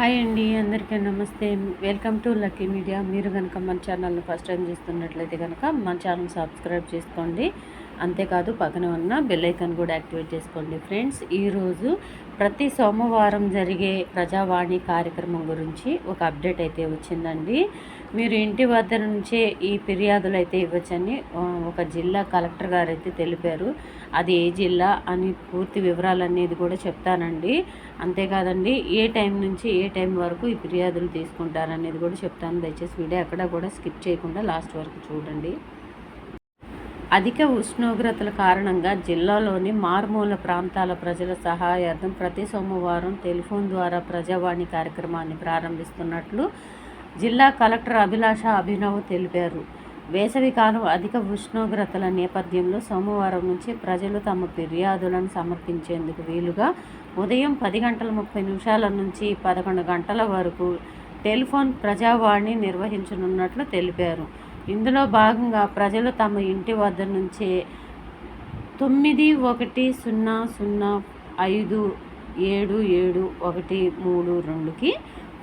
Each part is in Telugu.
హాయ్ అండి, అందరికీ నమస్తే. Welcome to lucky media. మీరు కనుక మన ఛానల్ని ఫస్ట్ టైం చూస్తున్నట్లయితే కనుక మన ఛానల్ సబ్స్క్రైబ్ చేసుకోండి. అంతేకాదు పక్కన ఉన్న బెల్ ఐకాన్ కూడా యాక్టివేట్ చేసుకోండి. ఫ్రెండ్స్, ఈరోజు ప్రతి సోమవారం జరిగే ప్రజావాణి కార్యక్రమం గురించి ఒక అప్డేట్ అయితే వచ్చిందండి. మీరు ఇంటి వద్ద నుంచే ఈ ఫిర్యాదులు అయితే ఇవ్వచ్చని ఒక జిల్లా కలెక్టర్ గారు అయితే తెలిపారు. అది ఏ జిల్లా అని పూర్తి వివరాలు అనేది కూడా చెప్తానండి. అంతేకాదండి, ఏ టైం నుంచి ఏ టైం వరకు ఈ ఫిర్యాదులు తీసుకుంటారనేది కూడా చెప్తాను. దయచేసి వీడియో ఎక్కడ కూడా స్కిప్ చేయకుండా లాస్ట్ వరకు చూడండి. అధిక ఉష్ణోగ్రతల కారణంగా జిల్లాలోని మారుమూల ప్రాంతాల ప్రజల సహాయార్థం ప్రతి సోమవారం టెలిఫోన్ ద్వారా ప్రజావాణి కార్యక్రమాన్ని ప్రారంభిస్తున్నట్లు జిల్లా కలెక్టర్ అభిలాష అభినవ్ తెలిపారు. వేసవికాలం అధిక ఉష్ణోగ్రతల నేపథ్యంలో సోమవారం నుంచి ప్రజలు తమ ఫిర్యాదులను సమర్పించేందుకు వీలుగా ఉదయం 10:30 నుంచి 11 గంటల వరకు టెలిఫోన్ ప్రజావాణి నిర్వహించనున్నట్లు తెలిపారు. ఇందులో భాగంగా ప్రజలు తమ ఇంటి వద్ద నుంచే 9100577132కి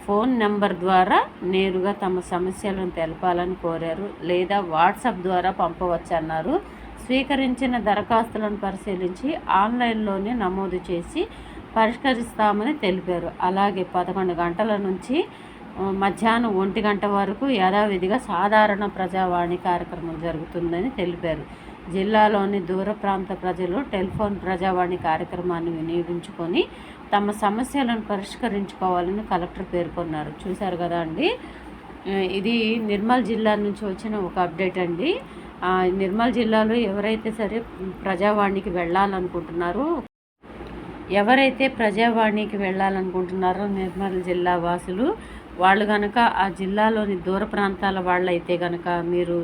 ఫోన్ నెంబర్ ద్వారా నేరుగా తమ సమస్యలను తెలపాలని కోరారు. లేదా వాట్సాప్ ద్వారా పంపవచ్చన్నారు. స్వీకరించిన దరఖాస్తులను పరిశీలించి ఆన్లైన్లోనే నమోదు చేసి పరిష్కరిస్తామని తెలిపారు. అలాగే 11 గంటల నుంచి మధ్యాహ్నం 1 గంట వరకు యథావిధిగా సాధారణ ప్రజావాణి కార్యక్రమం జరుగుతుందని తెలిపారు. జిల్లాలోని దూర ప్రాంత ప్రజలు టెలిఫోన్ ప్రజావాణి కార్యక్రమాన్ని వినియోగించుకొని తమ సమస్యలను పరిష్కరించుకోవాలని కలెక్టర్ పేర్కొన్నారు. చూశారు కదా అండి, ఇది నిర్మల్ జిల్లా నుంచి వచ్చిన ఒక అప్డేట్ అండి. నిర్మల్ జిల్లాలో ఎవరైతే సరే ప్రజావాణికి వెళ్ళాలనుకుంటున్నారో నిర్మల్ జిల్లా వాసులు వాళ్ళు కనుక ఆ జిల్లాలోని దూర ప్రాంతాల వాళ్ళైతే కనుక మీరు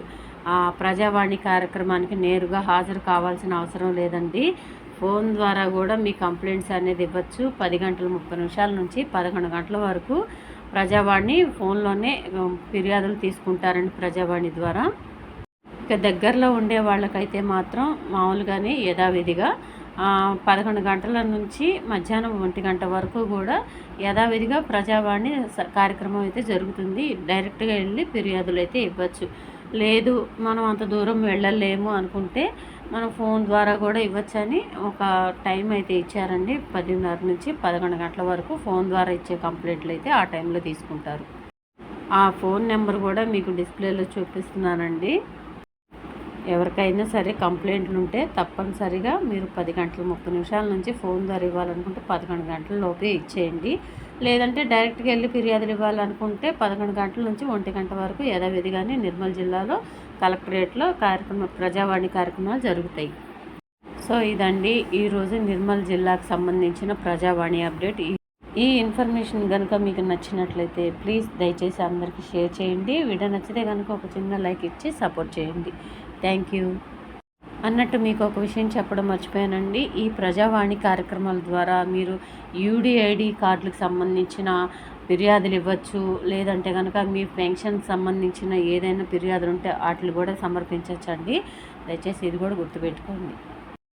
ఆ ప్రజావాణి కార్యక్రమానికి నేరుగా హాజరు కావాల్సిన అవసరం లేదండి. ఫోన్ ద్వారా కూడా మీ కంప్లైంట్స్ అనేది ఇవ్వచ్చు. 10:30 నుంచి 11 గంటల వరకు ప్రజావాణి ఫోన్లోనే ఫిర్యాదులు తీసుకుంటారండి ప్రజావాణి ద్వారా. ఇక దగ్గరలో ఉండే వాళ్ళకైతే మాత్రం మామూలుగానే యథావిధిగా 11 గంటల నుంచి మధ్యాహ్నం 1 గంట వరకు కూడా యథావిధిగా ప్రజావాణి కార్యక్రమం అయితే జరుగుతుంది. డైరెక్ట్గా వెళ్ళి ఫిర్యాదులు అయితే ఇవ్వచ్చు. లేదు మనం అంత దూరం వెళ్ళలేము అనుకుంటే మనం ఫోన్ ద్వారా కూడా ఇవ్వచ్చని ఒక టైం అయితే ఇచ్చారండి. 10:30 నుంచి 11 గంటల వరకు ఫోన్ ద్వారా ఇచ్చే కంప్లైంట్లు అయితే ఆ టైంలో తీసుకుంటారు. ఆ ఫోన్ నెంబర్ కూడా మీకు డిస్ప్లేలో చూపిస్తున్నానండి. ఎవరికైనా సరే కంప్లైంట్లు ఉంటే తప్పనిసరిగా మీరు 10:30 నుంచి ఫోన్ ద్వారా ఇవ్వాలనుకుంటే 11 గంటల లోపే ఇచ్చేయండి. లేదంటే డైరెక్ట్గా వెళ్ళి ఫిర్యాదులు ఇవ్వాలనుకుంటే 11 గంటల నుంచి 1 గంట వరకు యథావిధిగానే నిర్మల్ జిల్లాలో కలెక్టరేట్లో ప్రజావాణి కార్యక్రమాలు జరుగుతాయి. సో ఇదండి ఈరోజు నిర్మల్ జిల్లాకు సంబంధించిన ప్రజావాణి అప్డేట్. ఈ ఇన్ఫర్మేషన్ కనుక మీకు నచ్చినట్లయితే ప్లీజ్ దయచేసి అందరికీ షేర్ చేయండి. వీడియో నచ్చితే కనుక ఒక చిన్న లైక్ ఇచ్చి సపోర్ట్ చేయండి. Thank you. అన్నట్టు మీకు ఒక విషయం చెప్పడం మర్చిపోయానండి. ఈ ప్రజావాణి కార్యక్రమాల ద్వారా మీరు యూడిఐడి కార్డులకు సంబంధించిన ఫిర్యాదులు ఇవ్వచ్చు. లేదంటే కనుక మీ పెన్షన్ సంబంధించిన ఏదైనా ఫిర్యాదులు ఉంటే వాటిని కూడా సమర్పించవచ్చండి. దయచేసి ఇది కూడా గుర్తుపెట్టుకోండి.